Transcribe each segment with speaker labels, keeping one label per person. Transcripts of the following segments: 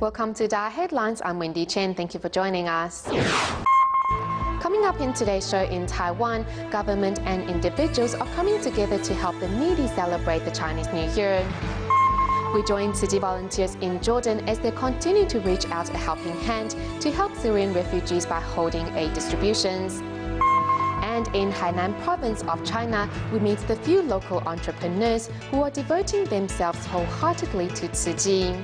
Speaker 1: Welcome to DaAi Headlines. I'm Wendy Chen. Thank you for joining us. Coming up in today's show, in Taiwan, government and individuals are coming together to help the needy celebrate the Chinese New Year. We join city volunteers in Jordan as they continue to reach out a helping hand to help Syrian refugees by holding aid distributions. And in Hainan province of China, we meet the few local entrepreneurs who are devoting themselves wholeheartedly to Tzu Chi.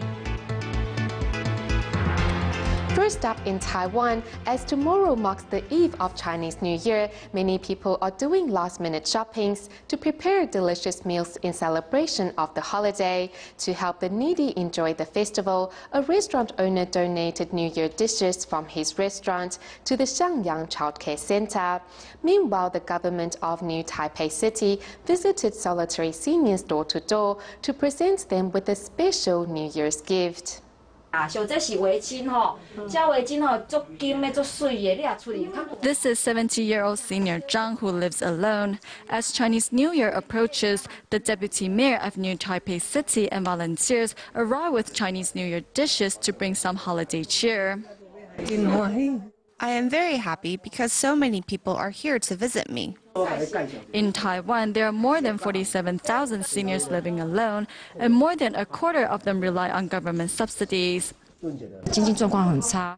Speaker 1: First up in Taiwan, as tomorrow marks the eve of Chinese New Year, many people are doing last-minute shoppings to prepare delicious meals in celebration of the holiday. To help the needy enjoy the festival, a restaurant owner donated New Year dishes from his restaurant to the Xiangyang Child Care Center. Meanwhile, the government of New Taipei City visited solitary seniors door to door to present them with a special New Year's gift.
Speaker 2: This is 70-year-old senior Zhang who lives alone. As Chinese New Year approaches, the deputy mayor of New Taipei City and volunteers arrive with Chinese New Year dishes to bring some holiday cheer.
Speaker 3: I am very happy because so many people are here to visit me.
Speaker 2: In Taiwan, there are more than 47,000 seniors living alone, and more than a quarter of them rely on government subsidies.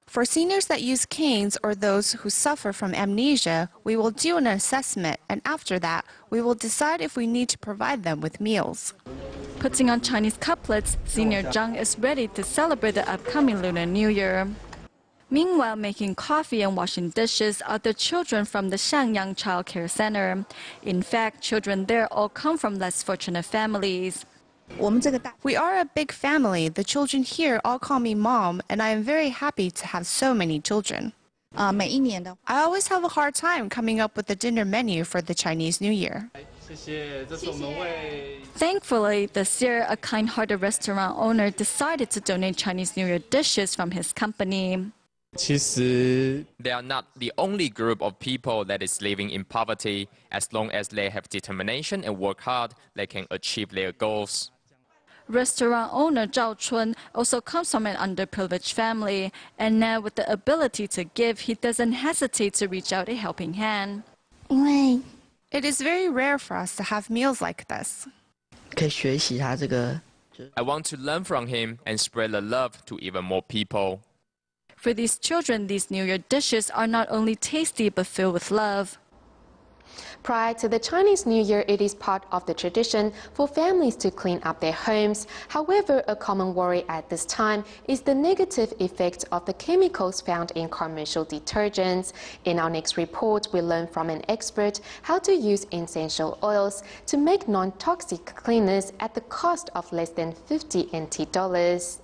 Speaker 3: For seniors that use canes or those who suffer from amnesia, we will do an assessment, and after that, we will decide if we need to provide them with meals.
Speaker 2: Putting on Chinese couplets, senior Zhang is ready to celebrate the upcoming Lunar New Year. Meanwhile, making coffee and washing dishes are the children from the Xiangyang Child Care Center. In fact, children there all come from less fortunate families.
Speaker 3: We are a big family. The children here all call me mom, and I am very happy to have so many children. I always have a hard time coming up with the dinner menu for the Chinese New Year.
Speaker 2: Thankfully, this year, a kind-hearted restaurant owner decided to donate Chinese New Year dishes from his company.
Speaker 4: They are not the only group of people that is living in poverty. As long as they have determination and work hard, they can achieve their goals.
Speaker 2: Restaurant owner Zhao Chun also comes from an underprivileged family, and now with the ability to give, he doesn't hesitate to reach out a helping hand.
Speaker 3: It is very rare for us to have meals like this.
Speaker 4: I want to learn from him and spread the love to even more people.
Speaker 2: For these children, these New Year dishes are not only tasty but filled with love.
Speaker 1: Prior to the Chinese New Year, it is part of the tradition for families to clean up their homes. However, a common worry at this time is the negative effect of the chemicals found in commercial detergents. In our next report, we learn from an expert how to use essential oils to make non-toxic cleaners at the cost of less than 50 NT dollars.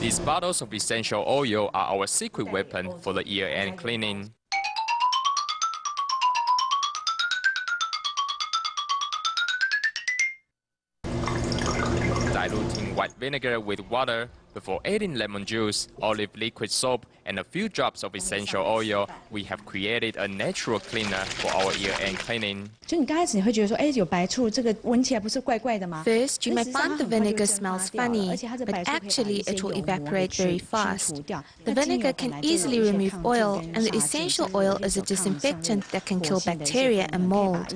Speaker 4: These bottles of essential oil are our secret weapon for the year-end cleaning. Diluting white vinegar with water before adding lemon juice, olive liquid soap, and a few drops of essential oil, we have created a natural cleaner for our year-end cleaning.
Speaker 5: First,
Speaker 3: you may find the vinegar smells funny, but actually it will evaporate very fast. The vinegar can easily remove oil, and the essential oil is a disinfectant that can kill bacteria and mold.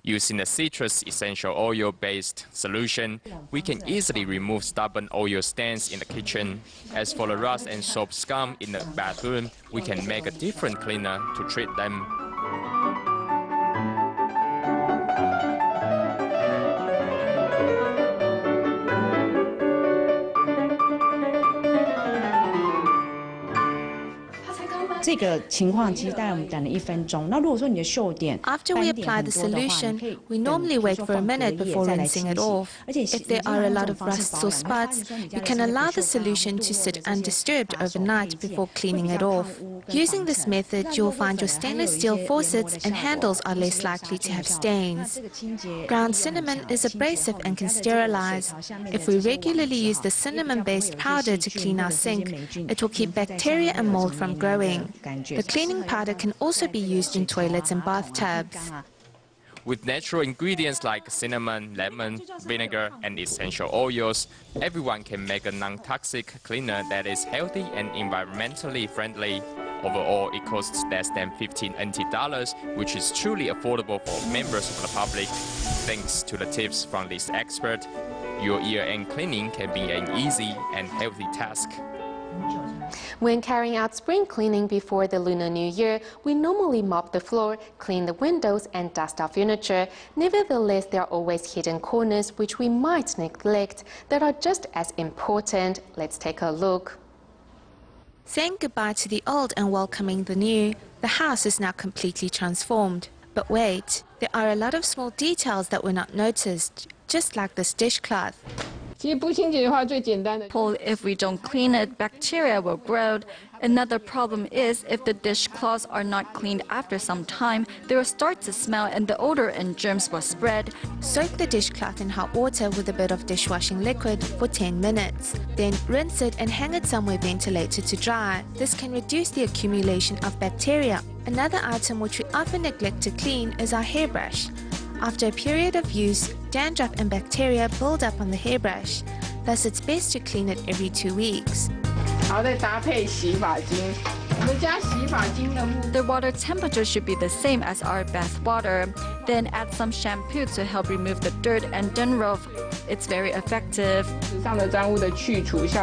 Speaker 4: Using a citrus essential oil-based solution, we can easily remove stubborn oil stains in the kitchen. As for the rust and soap scum in the bathroom, we can make a different cleaner to treat them.
Speaker 3: After we apply the solution, we normally wait for a minute before rinsing it off. If there are a lot of rusts or spots, you can allow the solution to sit undisturbed overnight before cleaning it off. Using this method, you will find your stainless steel faucets and handles are less likely to have stains. Ground cinnamon is abrasive and can sterilize. If we regularly use the cinnamon-based powder to clean our sink, it will keep bacteria and mold from growing. The cleaning powder can also be used in toilets and bathtubs.
Speaker 4: With natural ingredients like cinnamon, lemon, vinegar, and essential oils, everyone can make a non-toxic cleaner that is healthy and environmentally friendly. Overall, it costs less than 15 NT$, which is truly affordable for members of the public. Thanks to the tips from this expert, your year-end cleaning can be an easy and healthy task.
Speaker 1: When carrying out spring cleaning before the Lunar New Year, we normally mop the floor, clean the windows, and dust our furniture. Nevertheless, there are always hidden corners which we might neglect that are just as important. Let's take a look.
Speaker 3: Saying goodbye to the old and welcoming the new, the house is now completely transformed. But wait, there are a lot of small details that were not noticed, just like this dishcloth.
Speaker 2: Paul, if we don't clean it, bacteria will grow. Another problem is if the dishcloths are not cleaned after some time, they will start to smell and the odor and germs will spread.
Speaker 3: Soak the dishcloth in hot water with a bit of dishwashing liquid for 10 minutes. Then rinse it and hang it somewhere ventilated to dry. This can reduce the accumulation of bacteria. Another item which we often neglect to clean is our hairbrush. After a period of use, dandruff and bacteria build up on the hairbrush. Thus, it's best to clean it every 2 weeks.
Speaker 2: The water temperature should be the same as our bath water. Then add some shampoo to help remove the dirt and dandruff. It's very effective.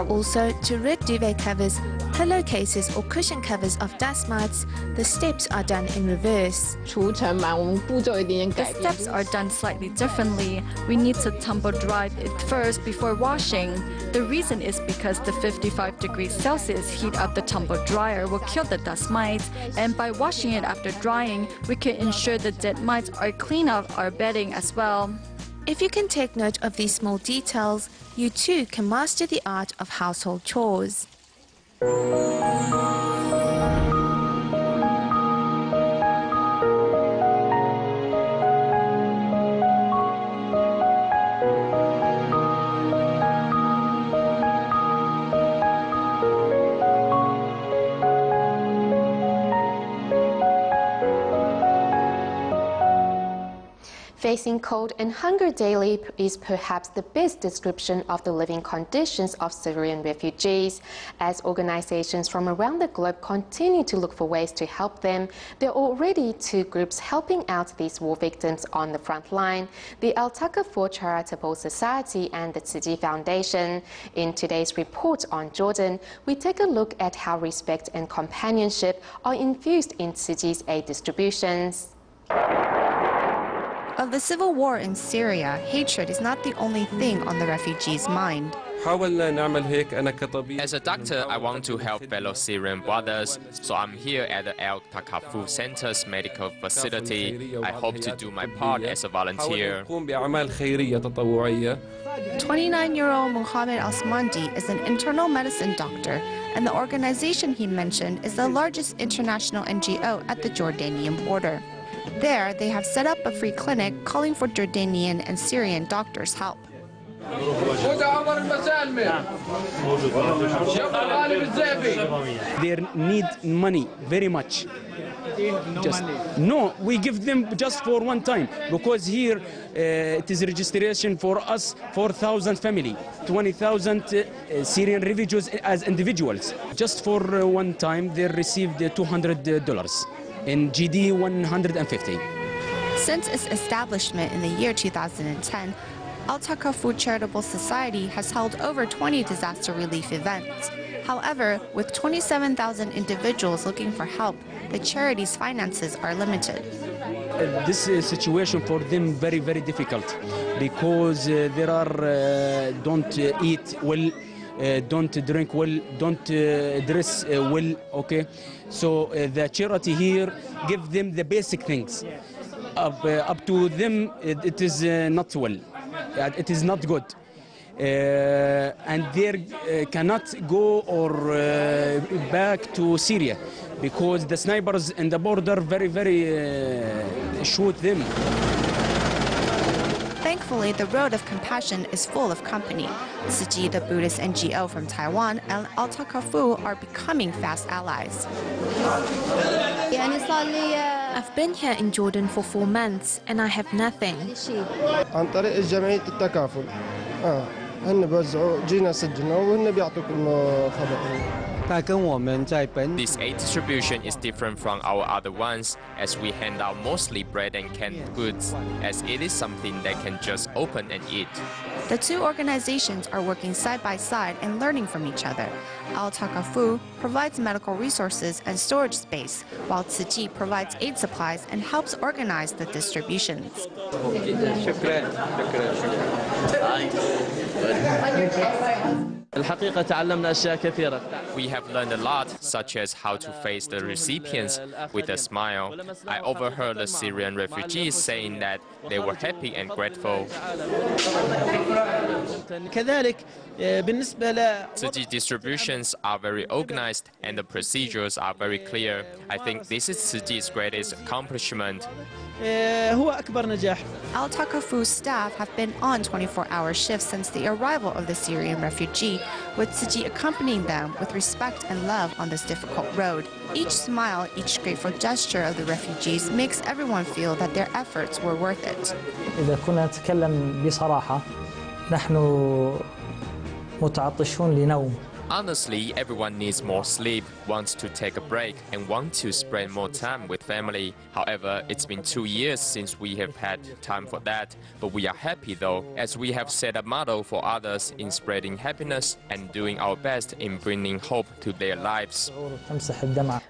Speaker 3: Also, to rid duvet covers, pillowcases or cushion covers of dust mites, the steps are done in reverse.
Speaker 2: The steps are done slightly differently. We need to tumble dry it first before washing. The reason is because the 55 degrees Celsius heat of the tumble dryer will kill the dust mites, and by washing it after drying, we can ensure the dead mites are clean of our bedding as well.
Speaker 3: If you can take note of these small details, you too can master the art of household chores.
Speaker 1: Facing cold and hunger daily is perhaps the best description of the living conditions of Syrian refugees. As organizations from around the globe continue to look for ways to help them, there are already 2 groups helping out these war victims on the front line, the Al-Taqafur Charitable Society and the Tzu Chi Foundation. In today's report on Jordan, we take a look at how respect and companionship are infused in Tzu Chi's aid distributions.
Speaker 5: Of the civil war in Syria, hatred is not the only thing on the refugees' mind.
Speaker 4: As a doctor, I want to help fellow Syrian brothers, so I'm here at the Al-Taqafur Center's medical facility. I hope to do my part as a volunteer.
Speaker 5: 29-year-old Muhammad Al-Smandi is an internal medicine doctor, and the organization he mentioned is the largest international NGO at the Jordanian border. There, they have set up a free clinic calling for Jordanian and Syrian doctors' help.
Speaker 6: They need money very much. We give them just for one time, because here it is registration for us 4,000 family, 20,000 Syrian refugees as individuals. Just for one time, they received $200. In GD 150.
Speaker 5: Since its establishment in the year 2010, Al-Taqafur Charitable Society has held over 20 disaster relief events. However, with 27,000 individuals looking for help, the charity's finances are limited.
Speaker 6: This situation for them very, very difficult, because there are don't eat well, don't drink well, don't dress well, okay? So the charity here give them the basic things. Up to them, it is not well. It is not good. And they cannot go or back to Syria, because the snipers in the border very, very shoot them.
Speaker 5: Thankfully, the Road of Compassion is full of company. Tzu Chi, the Buddhist NGO from Taiwan, and Al-Taqafur are becoming fast allies.
Speaker 3: I've been here in Jordan for 4 months and I have nothing.
Speaker 7: عن طريق جمعية التكافل. هن بيوزعوا جينا سجلنا وهن بيعطوك إنه خبر.
Speaker 4: This aid distribution is different from our other ones, as we hand out mostly bread and canned goods, as it is something they can just open and eat.
Speaker 5: The two organizations are working side by side and learning from each other. Al Takafu provides medical resources and storage space, while Tzu Chi provides aid supplies and helps organize the distributions.
Speaker 4: We have learned a lot, such as how to face the recipients with a smile. I overheard the Syrian refugees saying that they were happy and grateful. Tzu Chi distributions are very organized and the procedures are very clear. I think this is Tzu Chi's greatest accomplishment.
Speaker 5: Al Takafu's staff have been on 24-hour shifts since the arrival of the Syrian refugee, with Tzu Chi accompanying them with respect and love on this difficult road. Each smile, each grateful gesture of the refugees makes everyone feel that their efforts were worth it.
Speaker 8: إذا كنا نتكلم بصراحة نحن متعطشون لنوم.
Speaker 4: Honestly, everyone needs more sleep, wants to take a break, and wants to spend more time with family. However, it's been 2 years since we have had time for that. But we are happy though, as we have set a model for others in spreading happiness and doing our best in bringing hope to their lives.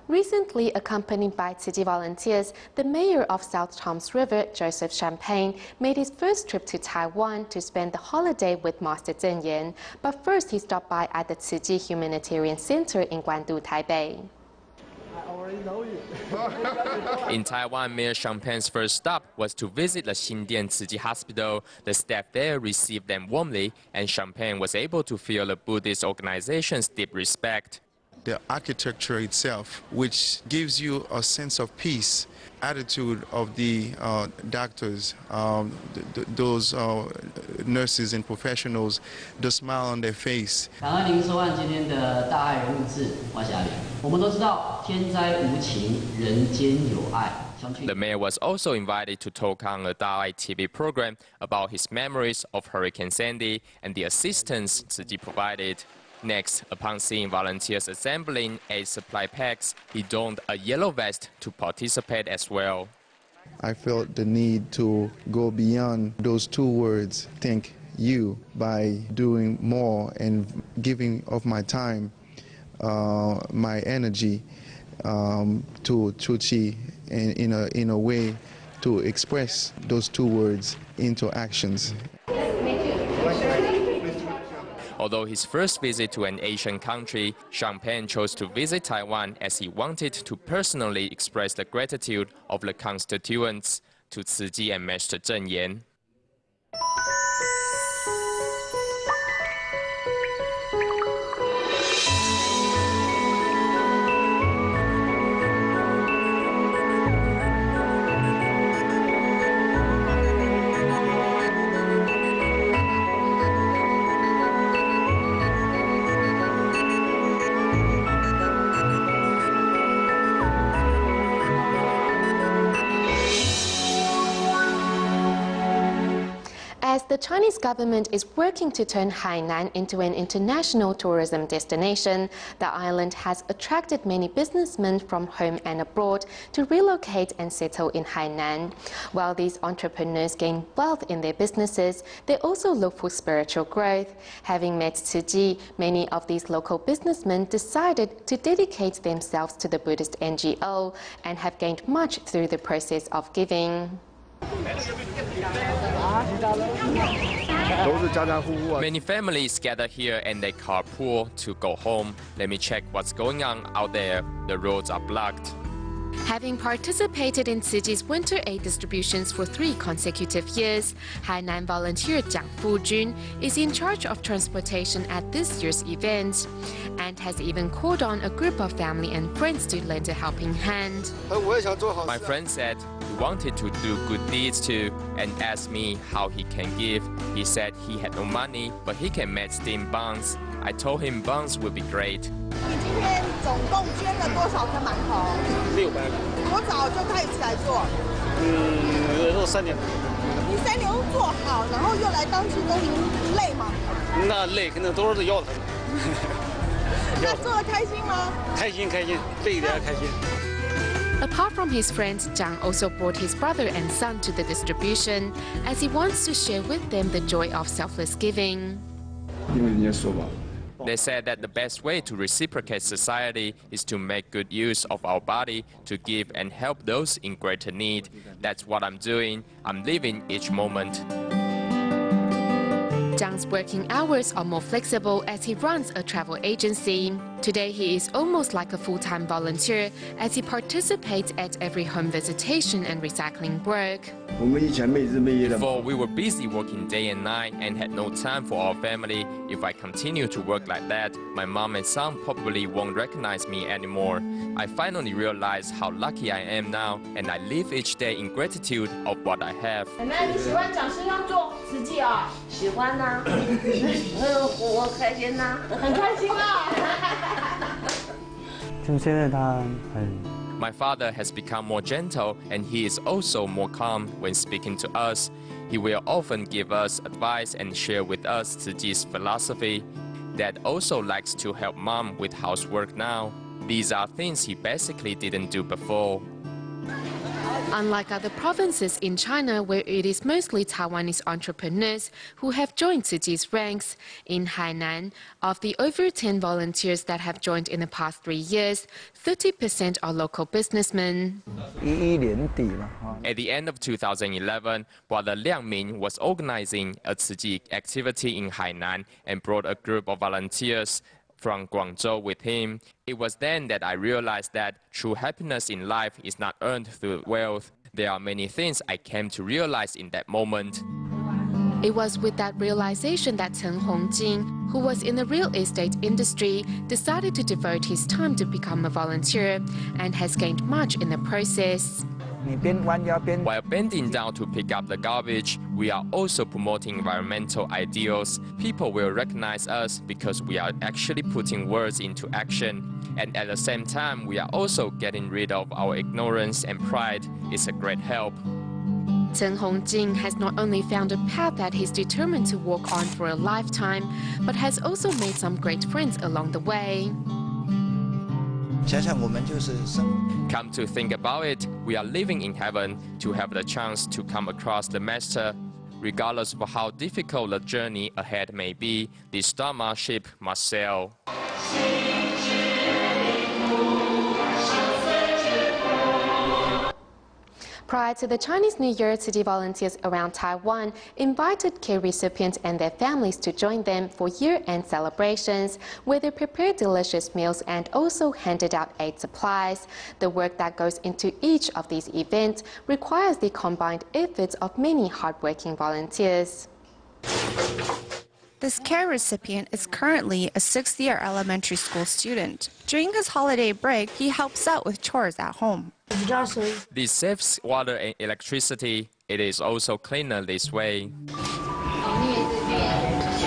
Speaker 1: Recently, accompanied by Tzu Chi volunteers, the mayor of South Toms River, Joseph Champagne, made his first trip to Taiwan to spend the holiday with Master Zheng Yan. But first, he stopped by at the Tzu Chi Humanitarian Center in Guandu, Taipei.
Speaker 4: In Taiwan, Mayor Champagne's first stop was to visit the Xindian Tzu Chi Hospital. The staff there received them warmly, and Champagne was able to feel the Buddhist organization's deep respect.
Speaker 9: The architecture itself, which gives you a sense of peace, attitude of the doctors, those nurses and professionals, the smile on their face.
Speaker 4: The mayor was also invited to talk on a DaAi TV program about his memories of Hurricane Sandy and the assistance Tzu Chi provided. Next, upon seeing volunteers assembling aid supply packs, he donned a yellow vest to participate as well.
Speaker 9: I felt the need to go beyond those 2 words, thank you, by doing more and giving of my time, my energy to Tzu Chi in a way to express those 2 words into actions.
Speaker 4: Although his first visit to an Asian country, Champagne chose to visit Taiwan as he wanted to personally express the gratitude of the constituents to Tzu Chi and Master Zheng Yan.
Speaker 1: As the Chinese government is working to turn Hainan into an international tourism destination, the island has attracted many businessmen from home and abroad to relocate and settle in Hainan. While these entrepreneurs gain wealth in their businesses, they also look for spiritual growth. Having met Tzu Chi, many of these local businessmen decided to dedicate themselves to the Buddhist NGO and have gained much through the process of giving.
Speaker 4: Many families gather here and they carpool to go home. Let me check what's going on out there. The roads are blocked.
Speaker 1: Having participated in Tzu Chi's winter aid distributions for 3 consecutive years, Hainan volunteer Jiang Fujun is in charge of transportation at this year's event and has even called on a group of family and friends to lend a helping hand.
Speaker 4: My friend said he wanted to do good deeds too and asked me how he can give. He said he had no money, but he can make steamed buns. I told him buns would be great.
Speaker 10: 总共捐了多少颗馒头？600个。多早就开始起来做？
Speaker 11: 做3年。
Speaker 10: 你3年做好，然后又来当志工，您累吗？
Speaker 11: 那累，肯定都是腰疼。
Speaker 10: 那做得开心吗？
Speaker 11: 开心，累一点开心。
Speaker 1: Apart from his friends, Zhang also brought his brother and son to the distribution, as he wants to share with them the joy of selfless giving.
Speaker 4: They said that the best way to reciprocate society is to make good use of our body to give and help those in greater need. That's what I'm doing. I'm living each moment.
Speaker 1: Zhang's working hours are more flexible as he runs a travel agency. Today he is almost like a full-time volunteer as he participates at every home visitation and recycling work.
Speaker 4: Before, we were busy working day and night and had no time for our family. If I continue to work like that, my mom and son probably won't recognize me anymore. I finally realized how lucky I am now, and I live each day in gratitude of what I have.
Speaker 12: 那你喜欢讲师要做实际啊？喜欢呐，我开心呐，很开心啊。
Speaker 8: 就现在他很。
Speaker 4: My father has become more gentle, and he is also more calm when speaking to us. He will often give us advice and share with us Tzu Chi's philosophy. Dad also likes to help mom with housework now. These are things he basically didn't do before.
Speaker 1: Unlike other provinces in China, where it is mostly Taiwanese entrepreneurs who have joined Tzu Chi's ranks, in Hainan, of the over 10 volunteers that have joined in the past 3 years, 30% are local businessmen.
Speaker 4: At the end of 2011, Brother Liang Ming was organizing a Tzu Chi activity in Hainan and brought a group of volunteers from Guangzhou with him. It was then that I realized that true happiness in life is not earned through wealth. There are many things I came to realize in that moment.
Speaker 1: It was with that realization that Chen Hongjing, who was in the real estate industry, decided to devote his time to become a volunteer and has gained much in the process.
Speaker 4: While bending down to pick up the garbage, we are also promoting environmental ideals. People will recognize us because we are actually putting words into action. And at the same time, we are also getting rid of our ignorance and pride. It's a great help.
Speaker 1: Chen Hongjing has not only found a path that he's determined to walk on for a lifetime, but has also made some great friends along the way.
Speaker 4: Come to think about it, we are living in heaven to have the chance to come across the Master. Regardless of how difficult the journey ahead may be, the Dharma ship must sail.
Speaker 1: Prior to the Chinese New Year, Tzu Chi volunteers around Taiwan invited care recipients and their families to join them for year-end celebrations, where they prepared delicious meals and also handed out aid supplies. The work that goes into each of these events requires the combined efforts of many hardworking volunteers.
Speaker 5: This care recipient is currently a 6th-year elementary school student. During his holiday break, he helps out with chores at home.
Speaker 4: This saves water and electricity. It is also cleaner this way.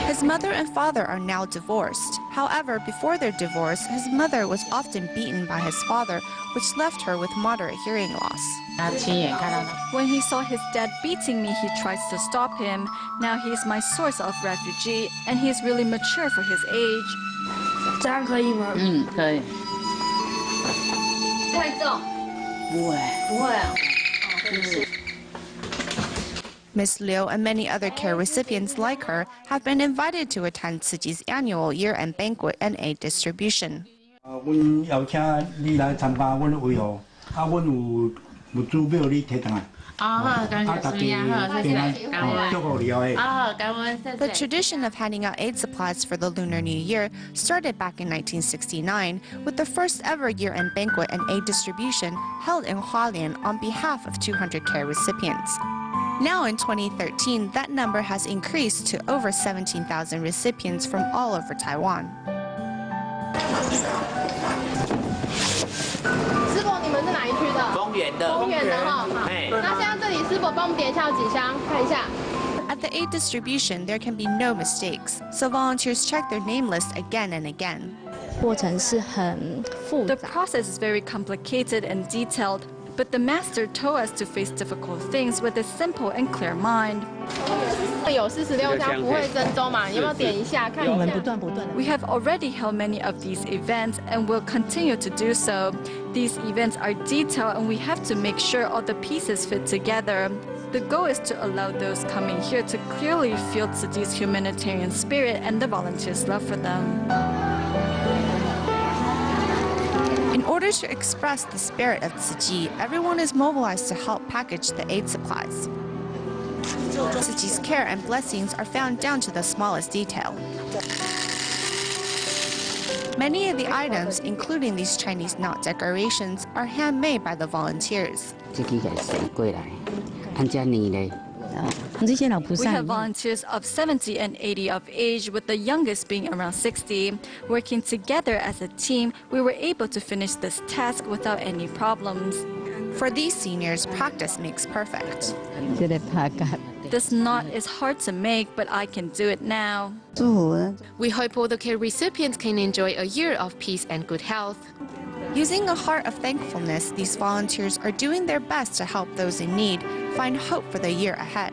Speaker 5: His mother and father are now divorced. However, before their divorce, his mother was often beaten by his father, which left her with moderate hearing loss.
Speaker 2: When he saw his dad beating me, he tries to stop him. Now he is my source of refuge, and he is really mature for his age.
Speaker 5: Miss Liu and many other care recipients like her have been invited to attend Tzu Chi's annual year-end banquet and aid distribution. The tradition of handing out aid supplies for the Lunar New Year started back in 1969 with the first ever year-end banquet and aid distribution held in Hualien on behalf of 200 care recipients. Now in 2013, that number has increased to over 17,000 recipients from all over Taiwan.
Speaker 12: 师傅，你们是哪一区的？丰原的。丰原的哈。那现在这里师傅帮我们点一下有几箱，看一下。
Speaker 5: At the aid distribution, there can be no mistakes, so volunteers check their name list again and again.
Speaker 2: The process is very complicated and detailed, but the master told us to face difficult things with a simple and clear mind. We have already held many of these events and will continue to do so. These events are detailed and we have to make sure all the pieces fit together. The goal is to allow those coming here to clearly feel Tzu Chi's humanitarian spirit and the volunteers' love for them.
Speaker 5: In order to express the spirit of Tzu Chi, everyone is mobilized to help package the aid supplies. Tzu Chi's care and blessings are found down to the smallest detail. Many of the items, including these Chinese knot decorations, are handmade by the volunteers.
Speaker 2: We have volunteers of 70 and 80 of age, with the youngest being around 60. Working together as a team, we were able to finish this task without any problems.
Speaker 5: For these seniors, practice makes perfect.
Speaker 2: This knot is hard to make, but I can do it now.
Speaker 1: We hope all the care recipients can enjoy a year of peace and good health.
Speaker 5: Using a heart of thankfulness, these volunteers are doing their best to help those in need find hope for the year ahead.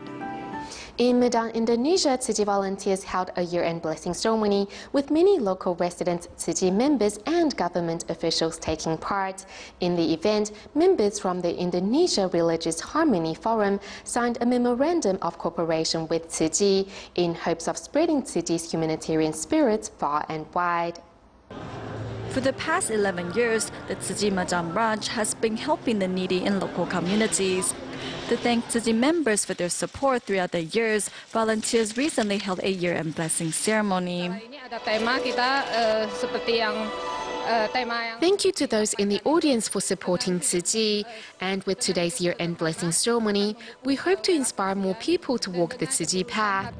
Speaker 1: In Medan, Indonesia, Tzu Chi volunteers held a year-end blessing ceremony with many local residents, Tzu Chi members and government officials taking part. In the event, members from the Indonesia Religious Harmony Forum signed a memorandum of cooperation with Tzu Chi in hopes of spreading Tzu Chi's humanitarian spirit far and wide.
Speaker 2: For the past 11 years, the Tzu Chi Medan branch has been helping the needy in local communities. To thank Tzu Chi members for their support throughout the years, volunteers recently held a year-end blessing ceremony.
Speaker 1: Thank you to those in the audience for supporting Tzu Chi. And with today's year-end blessing ceremony, we hope to inspire more people to walk the Tzu Chi path.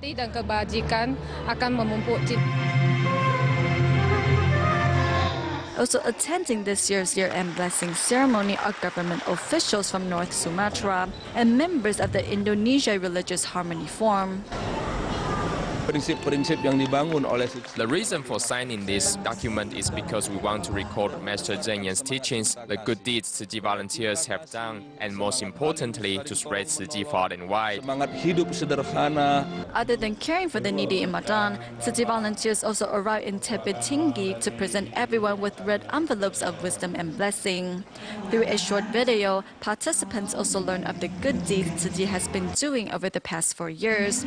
Speaker 2: Also attending this year's year-end blessing ceremony are government officials from North Sumatra and members of the Indonesia Religious Harmony Forum.
Speaker 4: The reason for signing this document is because we want to record Master Zheng Yan's teachings, the good deeds Tzu Chi volunteers have done, and most importantly, to spread Tzu Chi far and wide.
Speaker 2: Other than caring for the needy in Medan, Tzu Chi volunteers also arrived in Tepe Tinggi to present everyone with red envelopes of wisdom and blessing. Through a short video, participants also learned of the good deeds Tzu Chi has been doing over the past 4 years.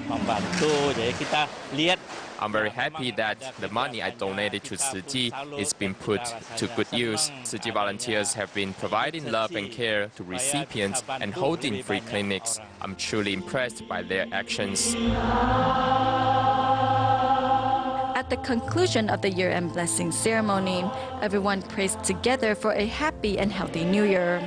Speaker 4: I'm very happy that the money I donated to Tzu Chi is being put to good use. Tzu Chi volunteers have been providing love and care to recipients and holding free clinics. I'm truly impressed by their actions.
Speaker 2: At the conclusion of the year-end blessing ceremony, everyone prays together for a happy and healthy New Year.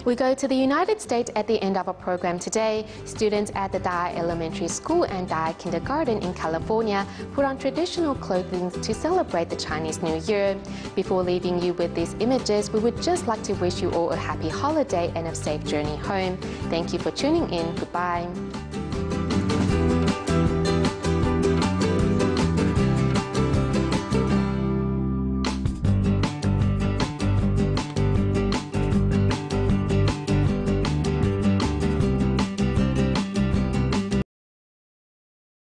Speaker 1: We go to the United States at the end of our program today. Students at the DaAi Elementary School and DaAi Kindergarten in California put on traditional clothing to celebrate the Chinese New Year. Before leaving you with these images, we would just like to wish you all a happy holiday and a safe journey home. Thank you for tuning in. Goodbye.